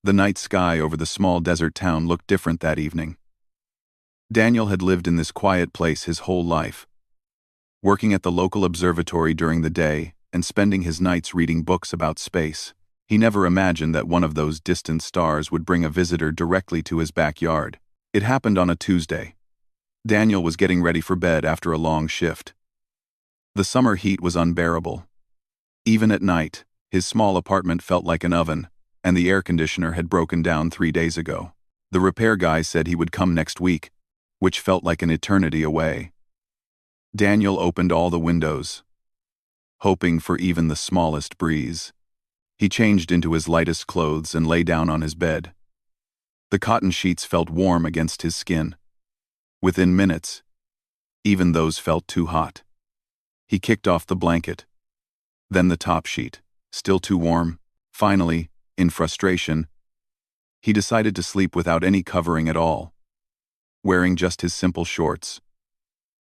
The night sky over the small desert town looked different that evening. Daniel had lived in this quiet place his whole life, working at the local observatory during the day and spending his nights reading books about space. He never imagined that one of those distant stars would bring a visitor directly to his backyard. It happened on a Tuesday. Daniel was getting ready for bed after a long shift. The summer heat was unbearable. Even at night, his small apartment felt like an oven, and the air conditioner had broken down 3 days ago. The repair guy said he would come next week, which felt like an eternity away. Daniel opened all the windows, hoping for even the smallest breeze. He changed into his lightest clothes and lay down on his bed. The cotton sheets felt warm against his skin. Within minutes, even those felt too hot. He kicked off the blanket, then the top sheet, still too warm. Finally, in frustration, he decided to sleep without any covering at all, wearing just his simple shorts.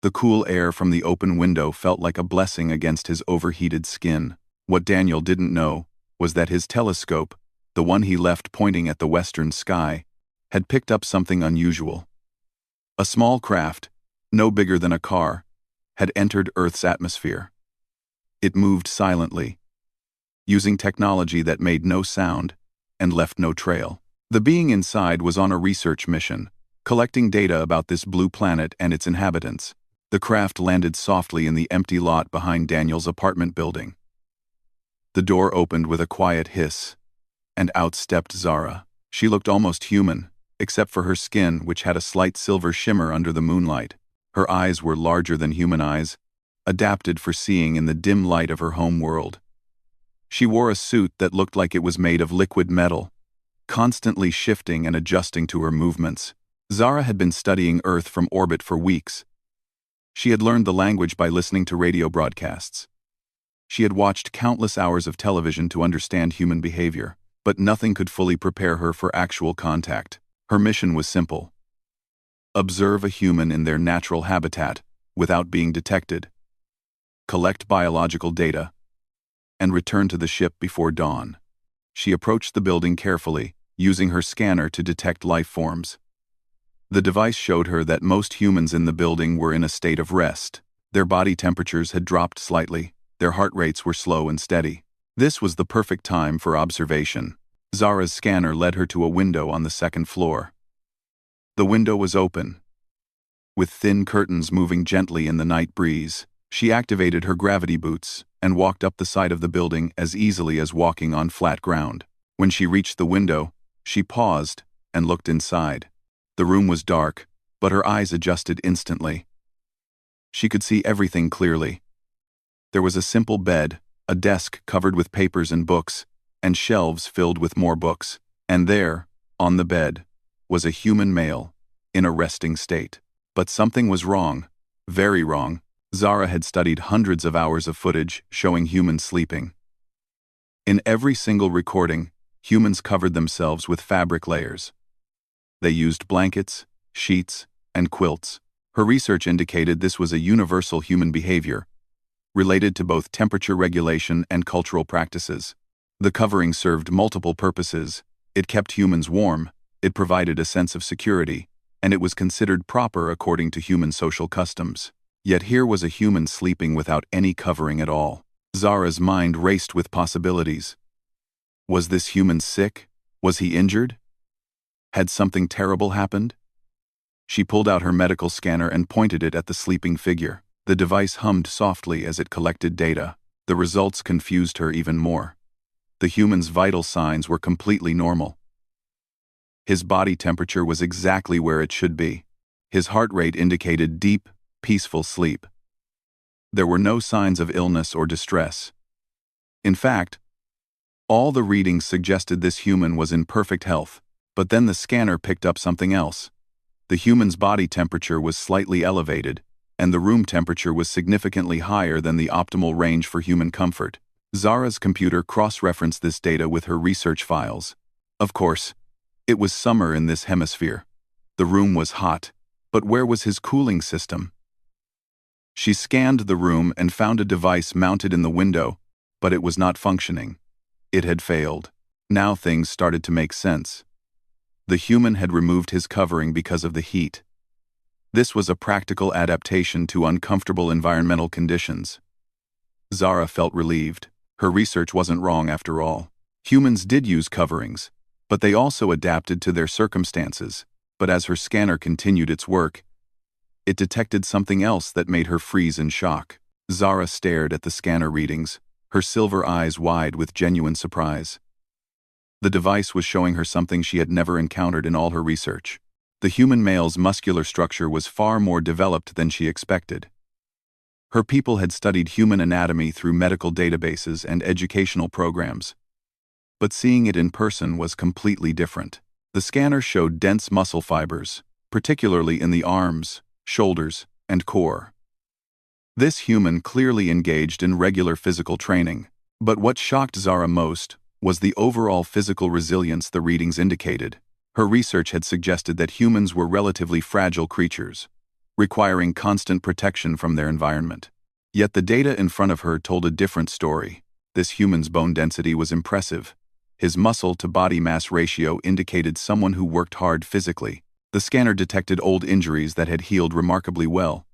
The cool air from the open window felt like a blessing against his overheated skin. What Daniel didn't know was that his telescope, the one he left pointing at the western sky, had picked up something unusual. A small craft, no bigger than a car, had entered Earth's atmosphere. It moved silently, using technology that made no sound and left no trail. The being inside was on a research mission, collecting data about this blue planet and its inhabitants. The craft landed softly in the empty lot behind Daniel's apartment building. The door opened with a quiet hiss, and out stepped Zara. She looked almost human, except for her skin, which had a slight silver shimmer under the moonlight. Her eyes were larger than human eyes, adapted for seeing in the dim light of her home world. She wore a suit that looked like it was made of liquid metal, constantly shifting and adjusting to her movements. Zara had been studying Earth from orbit for weeks. She had learned the language by listening to radio broadcasts. She had watched countless hours of television to understand human behavior, but nothing could fully prepare her for actual contact. Her mission was simple: observe a human in their natural habitat without being detected, collect biological data, and return to the ship before dawn. She approached the building carefully, using her scanner to detect life forms. The device showed her that most humans in the building were in a state of rest. Their body temperatures had dropped slightly, their heart rates were slow and steady. This was the perfect time for observation. Zara's scanner led her to a window on the second floor. The window was open, with thin curtains moving gently in the night breeze. She activated her gravity boots and walked up the side of the building as easily as walking on flat ground. When she reached the window, she paused and looked inside. The room was dark, but her eyes adjusted instantly. She could see everything clearly. There was a simple bed, a desk covered with papers and books, and shelves filled with more books. And there, on the bed, was a human male, in a resting state. But something was wrong, very wrong. Zara had studied hundreds of hours of footage showing humans sleeping. In every single recording, humans covered themselves with fabric layers. They used blankets, sheets, and quilts. Her research indicated this was a universal human behavior, related to both temperature regulation and cultural practices. The covering served multiple purposes. It kept humans warm, it provided a sense of security, and it was considered proper according to human social customs. Yet here was a human sleeping without any covering at all. Zara's mind raced with possibilities. Was this human sick? Was he injured? Had something terrible happened? She pulled out her medical scanner and pointed it at the sleeping figure. The device hummed softly as it collected data. The results confused her even more. The human's vital signs were completely normal. His body temperature was exactly where it should be. His heart rate indicated deep, peaceful sleep. There were no signs of illness or distress. In fact, all the readings suggested this human was in perfect health. But then the scanner picked up something else. The human's body temperature was slightly elevated, and the room temperature was significantly higher than the optimal range for human comfort. Zara's computer cross-referenced this data with her research files. Of course, it was summer in this hemisphere. The room was hot, but where was his cooling system? She scanned the room and found a device mounted in the window, but it was not functioning. It had failed. Now things started to make sense. The human had removed his covering because of the heat. This was a practical adaptation to uncomfortable environmental conditions. Zara felt relieved. Her research wasn't wrong after all. Humans did use coverings, but they also adapted to their circumstances. But as her scanner continued its work, it detected something else that made her freeze in shock. Zara stared at the scanner readings, her silver eyes wide with genuine surprise. The device was showing her something she had never encountered in all her research. The human male's muscular structure was far more developed than she expected. Her people had studied human anatomy through medical databases and educational programs. But seeing it in person was completely different. The scanner showed dense muscle fibers, particularly in the arms, shoulders, and core. This human clearly engaged in regular physical training. But what shocked Zara most was the overall physical resilience the readings indicated. Her research had suggested that humans were relatively fragile creatures, requiring constant protection from their environment. Yet the data in front of her told a different story. This human's bone density was impressive. His muscle-to-body mass ratio indicated someone who worked hard physically. The scanner detected old injuries that had healed remarkably well.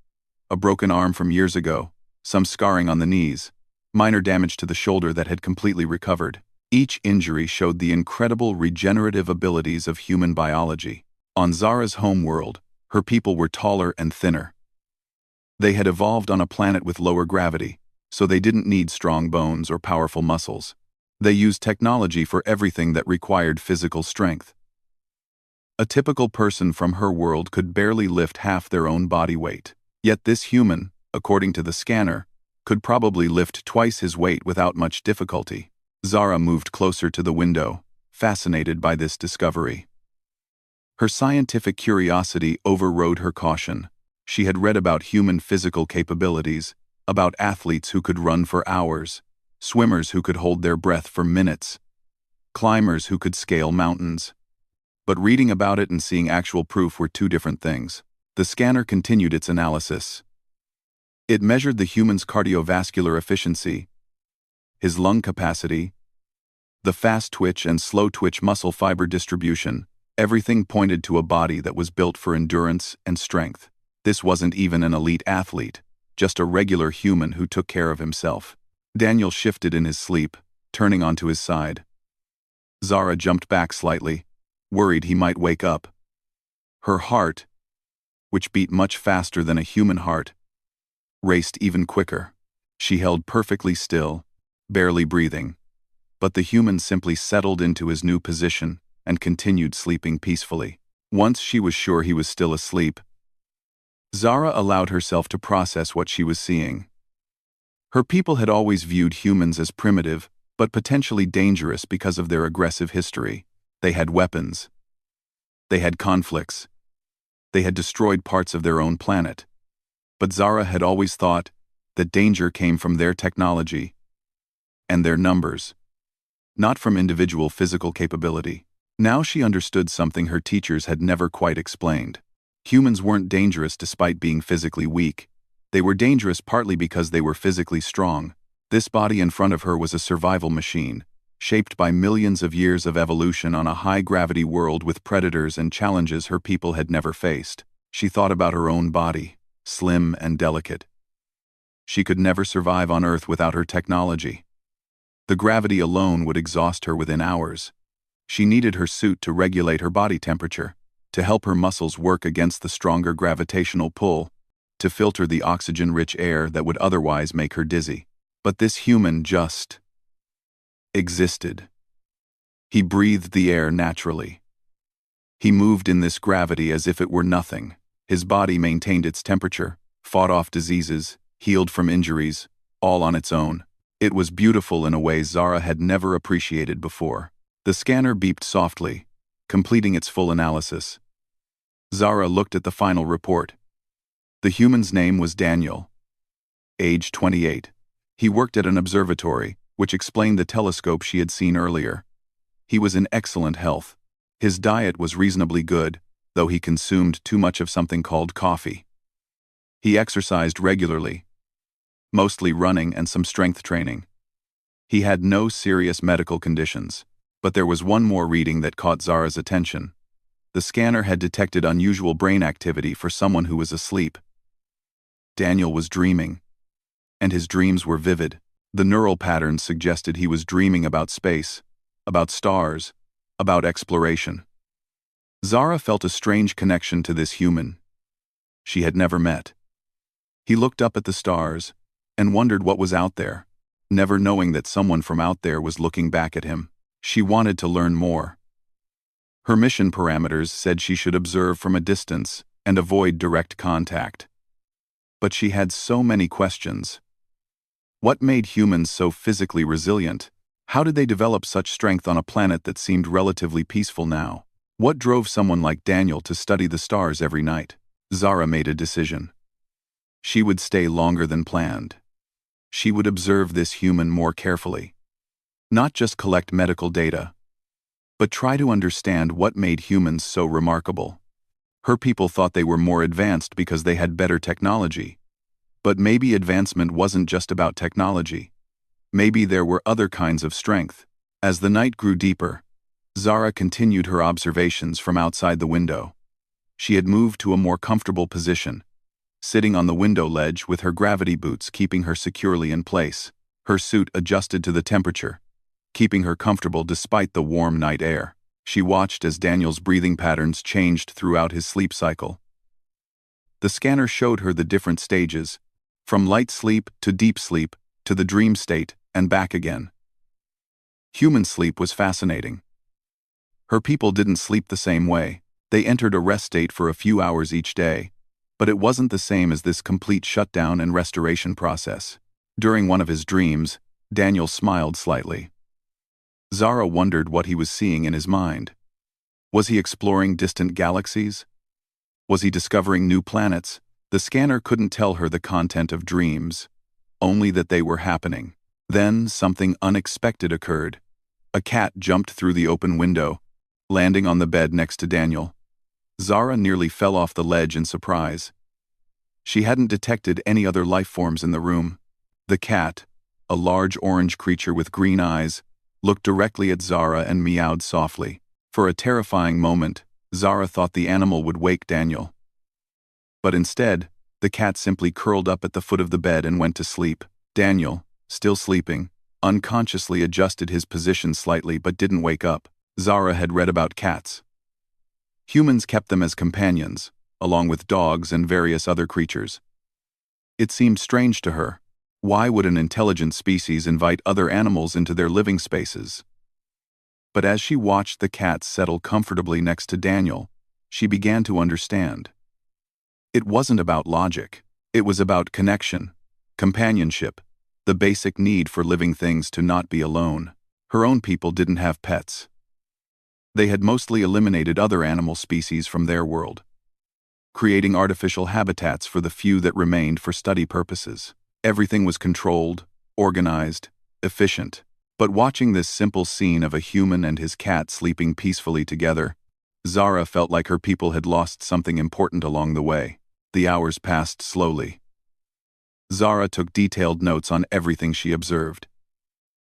A broken arm from years ago, some scarring on the knees, minor damage to the shoulder that had completely recovered. Each injury showed the incredible regenerative abilities of human biology. On Zara's home world, her people were taller and thinner. They had evolved on a planet with lower gravity, so they didn't need strong bones or powerful muscles. They used technology for everything that required physical strength. A typical person from her world could barely lift half their own body weight. Yet this human, according to the scanner, could probably lift twice his weight without much difficulty. Zara moved closer to the window, fascinated by this discovery. Her scientific curiosity overrode her caution. She had read about human physical capabilities, about athletes who could run for hours, swimmers who could hold their breath for minutes, climbers who could scale mountains. But reading about it and seeing actual proof were two different things. The scanner continued its analysis. It measured the human's cardiovascular efficiency, his lung capacity, the fast twitch and slow twitch muscle fiber distribution. Everything pointed to a body that was built for endurance and strength. This wasn't even an elite athlete, just a regular human who took care of himself. Daniel shifted in his sleep, turning onto his side. Zara jumped back slightly, worried he might wake up. Her heart, which beat much faster than a human heart, raced even quicker. She held perfectly still, barely breathing. But the human simply settled into his new position and continued sleeping peacefully. Once she was sure he was still asleep, Zara allowed herself to process what she was seeing. Her people had always viewed humans as primitive, but potentially dangerous because of their aggressive history. They had weapons. They had conflicts. They had destroyed parts of their own planet. But Zara had always thought that danger came from their technology and their numbers, not from individual physical capability. Now she understood something her teachers had never quite explained. Humans weren't dangerous despite being physically weak. They were dangerous partly because they were physically strong. This body in front of her was a survival machine, shaped by millions of years of evolution on a high-gravity world with predators and challenges her people had never faced. She thought about her own body, slim and delicate. She could never survive on Earth without her technology. The gravity alone would exhaust her within hours. She needed her suit to regulate her body temperature, to help her muscles work against the stronger gravitational pull, to filter the oxygen-rich air that would otherwise make her dizzy. But this human just existed. He breathed the air naturally. He moved in this gravity as if it were nothing. His body maintained its temperature, fought off diseases, healed from injuries, all on its own. It was beautiful in a way Zara had never appreciated before. The scanner beeped softly, completing its full analysis. Zara looked at the final report. The human's name was Daniel, age 28. He worked at an observatory, which explained the telescope she had seen earlier. He was in excellent health. His diet was reasonably good, though he consumed too much of something called coffee. He exercised regularly, mostly running and some strength training. He had no serious medical conditions. But there was one more reading that caught Zara's attention. The scanner had detected unusual brain activity for someone who was asleep. Daniel was dreaming, and his dreams were vivid. The neural patterns suggested he was dreaming about space, about stars, about exploration. Zara felt a strange connection to this human she had never met. He looked up at the stars and wondered what was out there, never knowing that someone from out there was looking back at him. She wanted to learn more. Her mission parameters said she should observe from a distance and avoid direct contact. But she had so many questions. What made humans so physically resilient? How did they develop such strength on a planet that seemed relatively peaceful now? What drove someone like Daniel to study the stars every night? Zara made a decision. She would stay longer than planned. She would observe this human more carefully. Not just collect medical data, but try to understand what made humans so remarkable. Her people thought they were more advanced because they had better technology. But maybe advancement wasn't just about technology. Maybe there were other kinds of strength. As the night grew deeper, Zara continued her observations from outside the window. She had moved to a more comfortable position, sitting on the window ledge with her gravity boots keeping her securely in place, her suit adjusted to the temperature, keeping her comfortable despite the warm night air. She watched as Daniel's breathing patterns changed throughout his sleep cycle. The scanner showed her the different stages, from light sleep to deep sleep to the dream state and back again. Human sleep was fascinating. Her people didn't sleep the same way. They entered a rest state for a few hours each day, but it wasn't the same as this complete shutdown and restoration process. During one of his dreams, Daniel smiled slightly. Zara wondered what he was seeing in his mind. Was he exploring distant galaxies? Was he discovering new planets? The scanner couldn't tell her the content of dreams, only that they were happening. Then something unexpected occurred. A cat jumped through the open window, landing on the bed next to Daniel. Zara nearly fell off the ledge in surprise. She hadn't detected any other life forms in the room. The cat, a large orange creature with green eyes, looked directly at Zara and meowed softly. For a terrifying moment, Zara thought the animal would wake Daniel. But instead, the cat simply curled up at the foot of the bed and went to sleep. Daniel, still sleeping, unconsciously adjusted his position slightly but didn't wake up. Zara had read about cats. Humans kept them as companions, along with dogs and various other creatures. It seemed strange to her. Why would an intelligent species invite other animals into their living spaces? But as she watched the cat settle comfortably next to Daniel, she began to understand. It wasn't about logic. It was about connection, companionship, the basic need for living things to not be alone. Her own people didn't have pets. They had mostly eliminated other animal species from their world, creating artificial habitats for the few that remained for study purposes. Everything was controlled, organized, efficient. But watching this simple scene of a human and his cat sleeping peacefully together, Zara felt like her people had lost something important along the way. The hours passed slowly. Zara took detailed notes on everything she observed.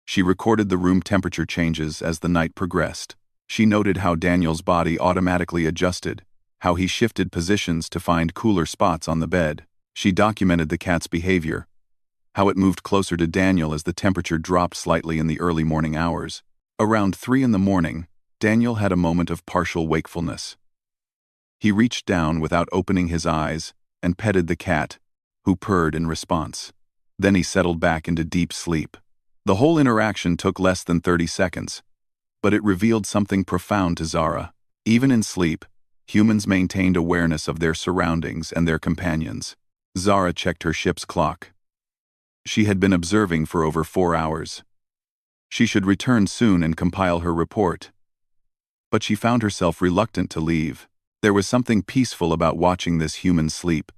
She recorded the room temperature changes as the night progressed. She noted how Daniel's body automatically adjusted, how he shifted positions to find cooler spots on the bed. She documented the cat's behavior, how it moved closer to Daniel as the temperature dropped slightly in the early morning hours. Around 3 a.m, Daniel had a moment of partial wakefulness. He reached down without opening his eyes and petted the cat, who purred in response. Then he settled back into deep sleep. The whole interaction took less than 30 seconds, but it revealed something profound to Zara. Even in sleep, humans maintained awareness of their surroundings and their companions. Zara checked her ship's clock. She had been observing for over 4 hours. She should return soon and compile her report. But she found herself reluctant to leave. There was something peaceful about watching this human sleep.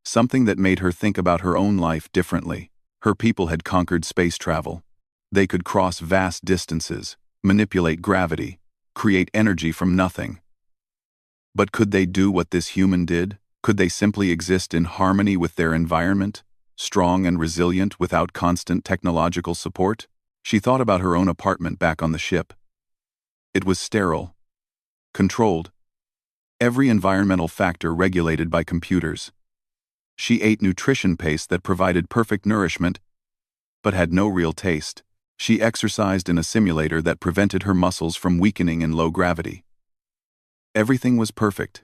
Something that made her think about her own life differently. Her people had conquered space travel. They could cross vast distances, manipulate gravity, create energy from nothing. But could they do what this human did? Could they simply exist in harmony with their environment, strong and resilient without constant technological support? She thought about her own apartment back on the ship. It was sterile, controlled, every environmental factor regulated by computers. She ate nutrition paste that provided perfect nourishment, but had no real taste. She exercised in a simulator that prevented her muscles from weakening in low gravity. Everything was perfect,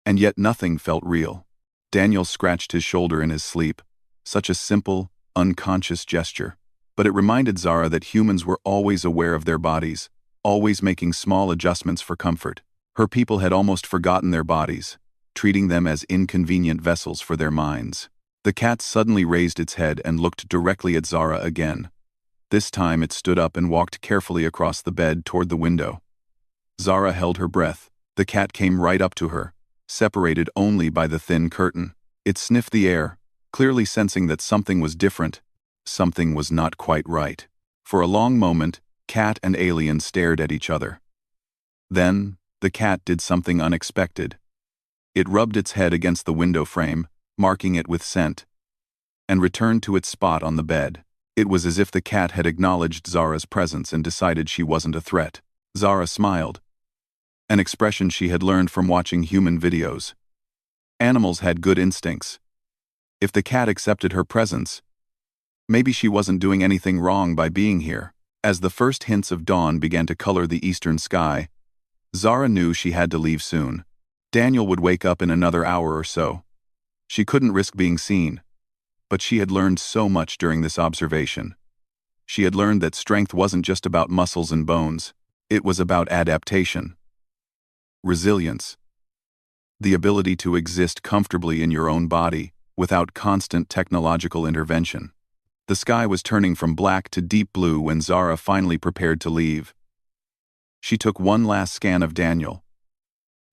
and yet nothing felt real. Daniel scratched his shoulder in his sleep, such a simple, unconscious gesture. But it reminded Zara that humans were always aware of their bodies, always making small adjustments for comfort. Her people had almost forgotten their bodies, treating them as inconvenient vessels for their minds. The cat suddenly raised its head and looked directly at Zara again. This time it stood up and walked carefully across the bed toward the window. Zara held her breath. The cat came right up to her, separated only by the thin curtain. It sniffed the air, clearly sensing that something was different. Something was not quite right. For a long moment, cat and alien stared at each other. Then, the cat did something unexpected. It rubbed its head against the window frame, marking it with scent, and returned to its spot on the bed. It was as if the cat had acknowledged Zara's presence and decided she wasn't a threat. Zara smiled, an expression she had learned from watching human videos. Animals had good instincts. If the cat accepted her presence, maybe she wasn't doing anything wrong by being here. As the first hints of dawn began to color the eastern sky, Zara knew she had to leave soon. Daniel would wake up in another hour or so. She couldn't risk being seen, but she had learned so much during this observation. She had learned that strength wasn't just about muscles and bones, it was about adaptation, resilience, the ability to exist comfortably in your own body without constant technological intervention. The sky was turning from black to deep blue when Zara finally prepared to leave. She took one last scan of Daniel,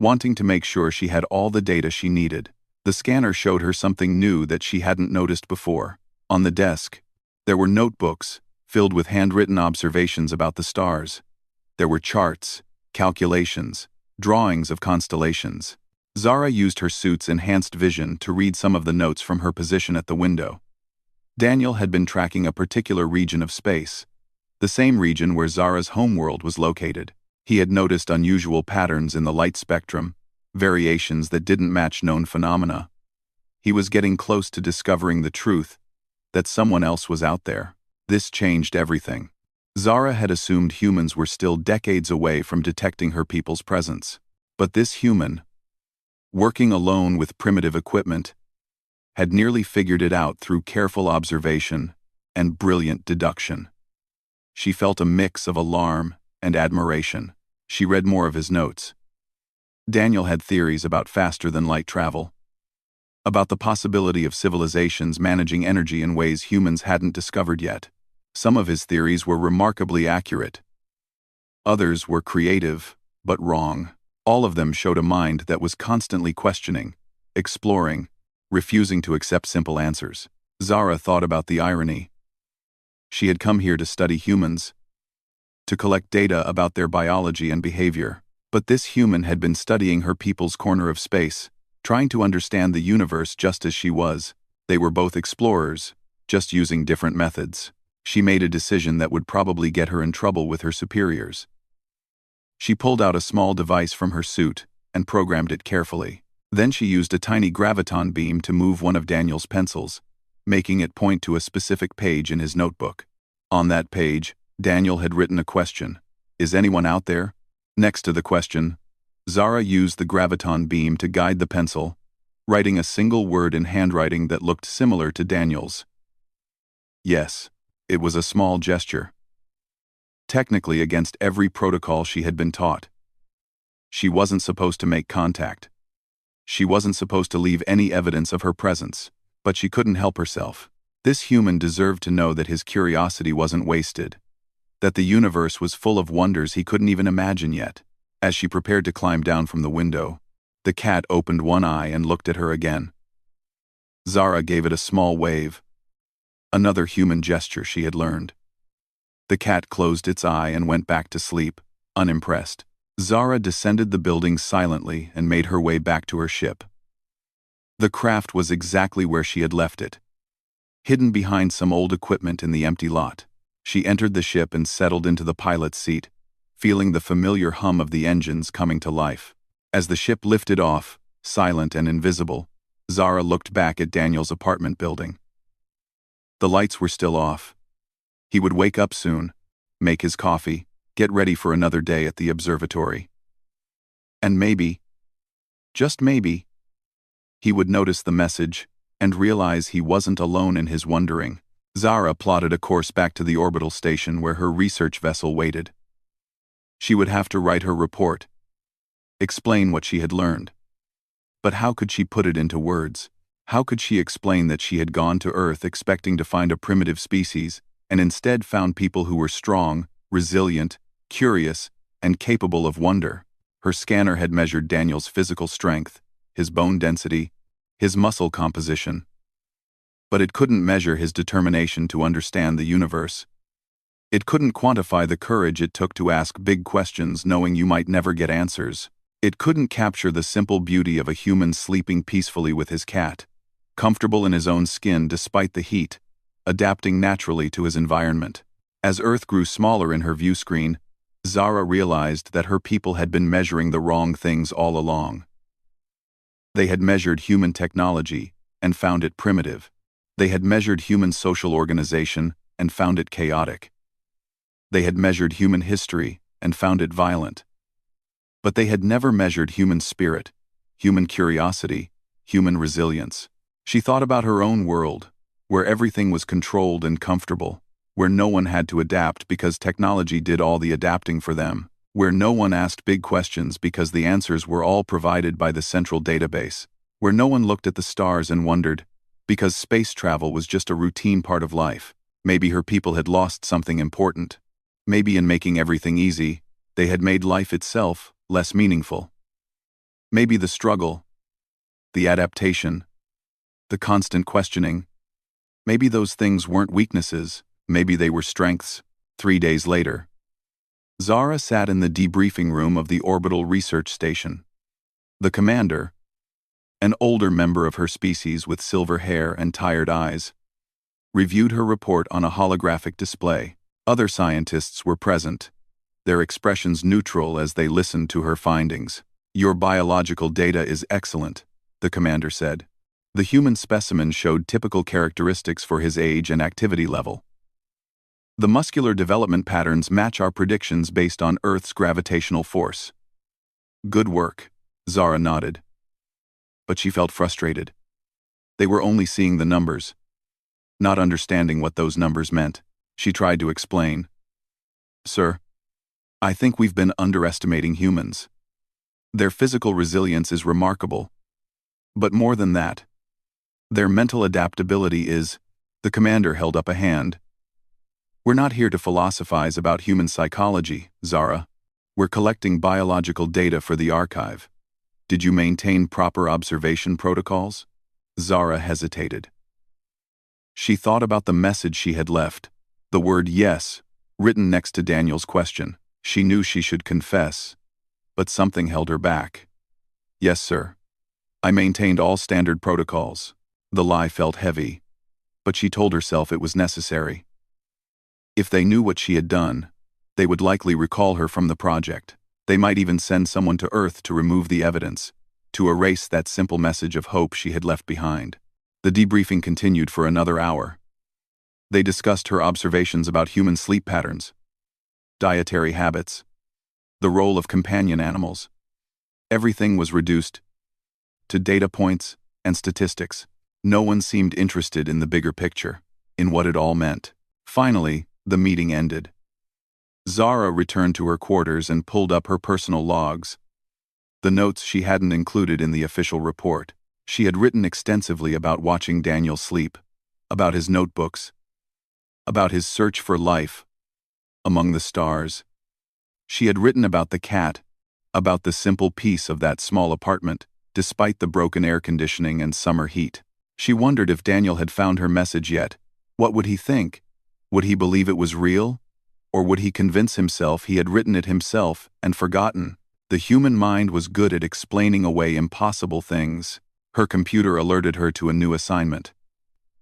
wanting to make sure she had all the data she needed. The scanner showed her something new that she hadn't noticed before. On the desk, there were notebooks filled with handwritten observations about the stars. There were charts, calculations, drawings of constellations. Zara used her suit's enhanced vision to read some of the notes from her position at the window. Daniel had been tracking a particular region of space, the same region where Zara's homeworld was located. He had noticed unusual patterns in the light spectrum, variations that didn't match known phenomena. He was getting close to discovering the truth, that someone else was out there. This changed everything. Zara had assumed humans were still decades away from detecting her people's presence. But this human, working alone with primitive equipment, had nearly figured it out through careful observation and brilliant deduction. She felt a mix of alarm and admiration. She read more of his notes. Daniel had theories about faster-than-light travel, about the possibility of civilizations managing energy in ways humans hadn't discovered yet. Some of his theories were remarkably accurate. Others were creative, but wrong. All of them showed a mind that was constantly questioning, exploring, refusing to accept simple answers. Zara thought about the irony. She had come here to study humans, to collect data about their biology and behavior. But this human had been studying her people's corner of space, trying to understand the universe just as she was. They were both explorers, just using different methods. She made a decision that would probably get her in trouble with her superiors. She pulled out a small device from her suit and programmed it carefully. Then she used a tiny graviton beam to move one of Daniel's pencils, making it point to a specific page in his notebook. On that page, Daniel had written a question: "Is anyone out there?" Next to the question, Zara used the graviton beam to guide the pencil, writing a single word in handwriting that looked similar to Daniel's. Yes, it was a small gesture, technically against every protocol she had been taught. She wasn't supposed to make contact. She wasn't supposed to leave any evidence of her presence, but she couldn't help herself. This human deserved to know that his curiosity wasn't wasted, that the universe was full of wonders he couldn't even imagine yet. As she prepared to climb down from the window, the cat opened one eye and looked at her again. Zara gave it a small wave, another human gesture she had learned. The cat closed its eye and went back to sleep, unimpressed. Zara descended the building silently and made her way back to her ship. The craft was exactly where she had left it, hidden behind some old equipment in the empty lot. She entered the ship and settled into the pilot's seat, feeling the familiar hum of the engines coming to life. As the ship lifted off, silent and invisible, Zara looked back at Daniel's apartment building. The lights were still off. He would wake up soon, make his coffee, get ready for another day at the observatory. And maybe, just maybe, he would notice the message and realize he wasn't alone in his wondering. Zara plotted a course back to the orbital station where her research vessel waited. She would have to write her report, explain what she had learned. But how could she put it into words? How could she explain that she had gone to Earth expecting to find a primitive species, and instead found people who were strong, resilient, curious, and capable of wonder? Her scanner had measured Daniel's physical strength, his bone density, his muscle composition. But it couldn't measure his determination to understand the universe. It couldn't quantify the courage it took to ask big questions knowing you might never get answers. It couldn't capture the simple beauty of a human sleeping peacefully with his cat, comfortable in his own skin despite the heat, adapting naturally to his environment. As Earth grew smaller in her view screen, Zara realized that her people had been measuring the wrong things all along. They had measured human technology and found it primitive. They had measured human social organization and found it chaotic. They had measured human history and found it violent. But they had never measured human spirit, human curiosity, human resilience. She thought about her own world, where everything was controlled and comfortable, where no one had to adapt because technology did all the adapting for them, where no one asked big questions because the answers were all provided by the central database, where no one looked at the stars and wondered, because space travel was just a routine part of life. Maybe her people had lost something important. Maybe in making everything easy, they had made life itself less meaningful. Maybe the struggle, the adaptation, the constant questioning, maybe those things weren't weaknesses, maybe they were strengths. 3 days later, Zara sat in the debriefing room of the orbital research station. The commander, an older member of her species with silver hair and tired eyes, reviewed her report on a holographic display. Other scientists were present, their expressions neutral as they listened to her findings. "Your biological data is excellent," the commander said. The human specimen showed typical characteristics for his age and activity level. The muscular development patterns match our predictions based on Earth's gravitational force. "Good work," Zara nodded. But she felt frustrated. They were only seeing the numbers, not understanding what those numbers meant. She tried to explain. "Sir, I think we've been underestimating humans. Their physical resilience is remarkable. But more than that, their mental adaptability is..." The commander held up a hand. "We're not here to philosophize about human psychology, Zara. We're collecting biological data for the archive. Did you maintain proper observation protocols?" Zara hesitated. She thought about the message she had left, the word "yes," written next to Daniel's question. She knew she should confess, but something held her back. "Yes, sir. I maintained all standard protocols." The lie felt heavy, but she told herself it was necessary. If they knew what she had done, they would likely recall her from the project. They might even send someone to Earth to remove the evidence, to erase that simple message of hope she had left behind. The debriefing continued for another hour. They discussed her observations about human sleep patterns, dietary habits, the role of companion animals. Everything was reduced to data points and statistics. No one seemed interested in the bigger picture, in what it all meant. Finally, the meeting ended. Zara returned to her quarters and pulled up her personal logs, the notes she hadn't included in the official report. She had written extensively about watching Daniel sleep, about his notebooks, about his search for life among the stars. She had written about the cat, about the simple peace of that small apartment, despite the broken air conditioning and summer heat. She wondered if Daniel had found her message yet. What would he think? Would he believe it was real? Or would he convince himself he had written it himself and forgotten? The human mind was good at explaining away impossible things. Her computer alerted her to a new assignment.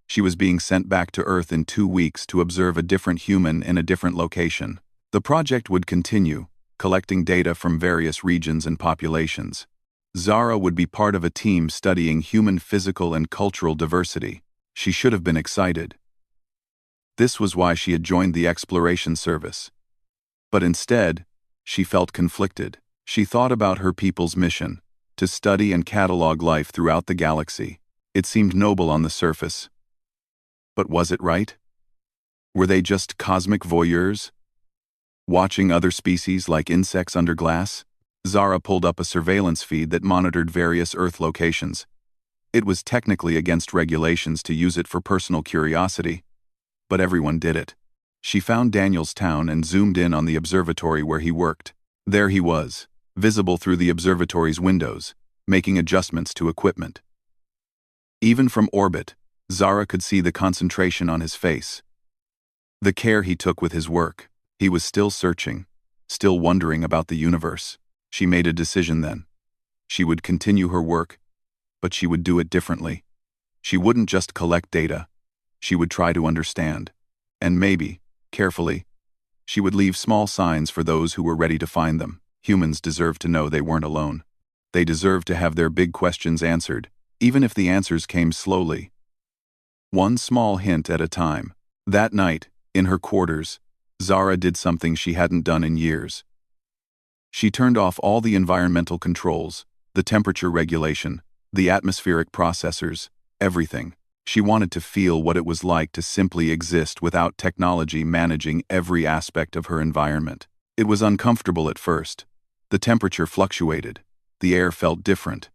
She was being sent back to Earth in 2 weeks to observe a different human in a different location. The project would continue, collecting data from various regions and populations. Zara would be part of a team studying human physical and cultural diversity. She should have been excited. This was why she had joined the exploration service. But instead, she felt conflicted. She thought about her people's mission, to study and catalog life throughout the galaxy. It seemed noble on the surface. But was it right? Were they just cosmic voyeurs, watching other species like insects under glass? Zara pulled up a surveillance feed that monitored various Earth locations. It was technically against regulations to use it for personal curiosity, but everyone did it. She found Daniel's town and zoomed in on the observatory where he worked. There he was, visible through the observatory's windows, making adjustments to equipment. Even from orbit, Zara could see the concentration on his face. The care he took with his work. He was still searching, still wondering about the universe. She made a decision then. She would continue her work, but she would do it differently. She wouldn't just collect data. She would try to understand. And maybe, carefully, she would leave small signs for those who were ready to find them. Humans deserved to know they weren't alone. They deserved to have their big questions answered, even if the answers came slowly. One small hint at a time. That night, in her quarters, Zara did something she hadn't done in years. She turned off all the environmental controls, the temperature regulation, the atmospheric processors, everything. She wanted to feel what it was like to simply exist without technology managing every aspect of her environment. It was uncomfortable at first. The temperature fluctuated. The air felt different.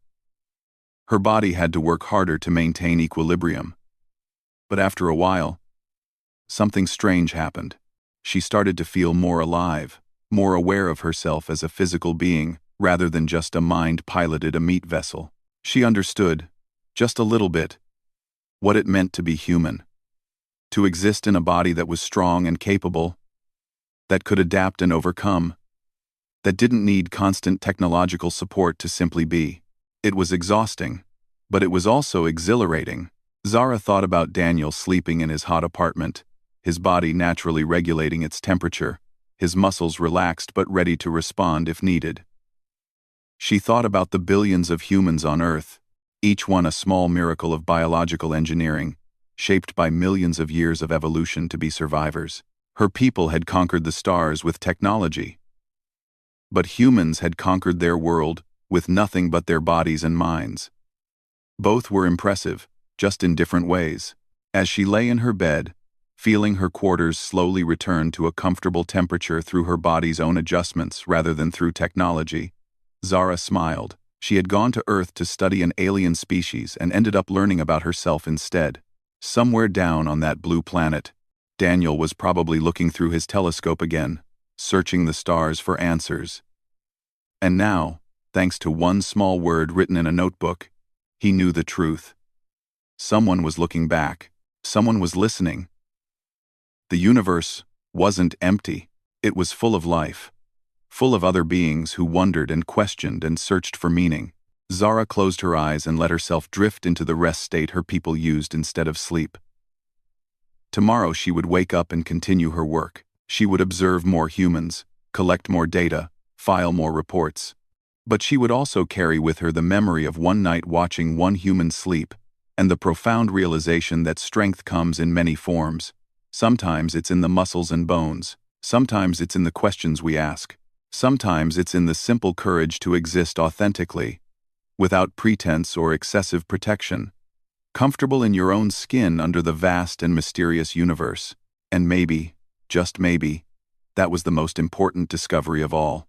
Her body had to work harder to maintain equilibrium. But after a while, something strange happened. She started to feel more alive, more aware of herself as a physical being, rather than just a mind piloted a meat vessel. She understood, just a little bit, what it meant to be human. To exist in a body that was strong and capable, that could adapt and overcome, that didn't need constant technological support to simply be. It was exhausting, but it was also exhilarating. Zara thought about Daniel sleeping in his hot apartment, his body naturally regulating its temperature, his muscles relaxed but ready to respond if needed. She thought about the billions of humans on Earth, each one a small miracle of biological engineering, shaped by millions of years of evolution to be survivors. Her people had conquered the stars with technology. But humans had conquered their world with nothing but their bodies and minds. Both were impressive, just in different ways. As she lay in her bed, feeling her quarters slowly return to a comfortable temperature through her body's own adjustments rather than through technology, Zara smiled. She had gone to Earth to study an alien species and ended up learning about herself instead. Somewhere down on that blue planet, Daniel was probably looking through his telescope again, searching the stars for answers. And now, thanks to one small word written in a notebook, he knew the truth. Someone was looking back. Someone was listening. The universe wasn't empty. It was full of life. Full of other beings who wondered and questioned and searched for meaning. Zara closed her eyes and let herself drift into the rest state her people used instead of sleep. Tomorrow she would wake up and continue her work. She would observe more humans, collect more data, file more reports. But she would also carry with her the memory of one night watching one human sleep, and the profound realization that strength comes in many forms. Sometimes it's in the muscles and bones. Sometimes it's in the questions we ask. Sometimes it's in the simple courage to exist authentically, without pretense or excessive protection, comfortable in your own skin under the vast and mysterious universe. And maybe, just maybe, that was the most important discovery of all.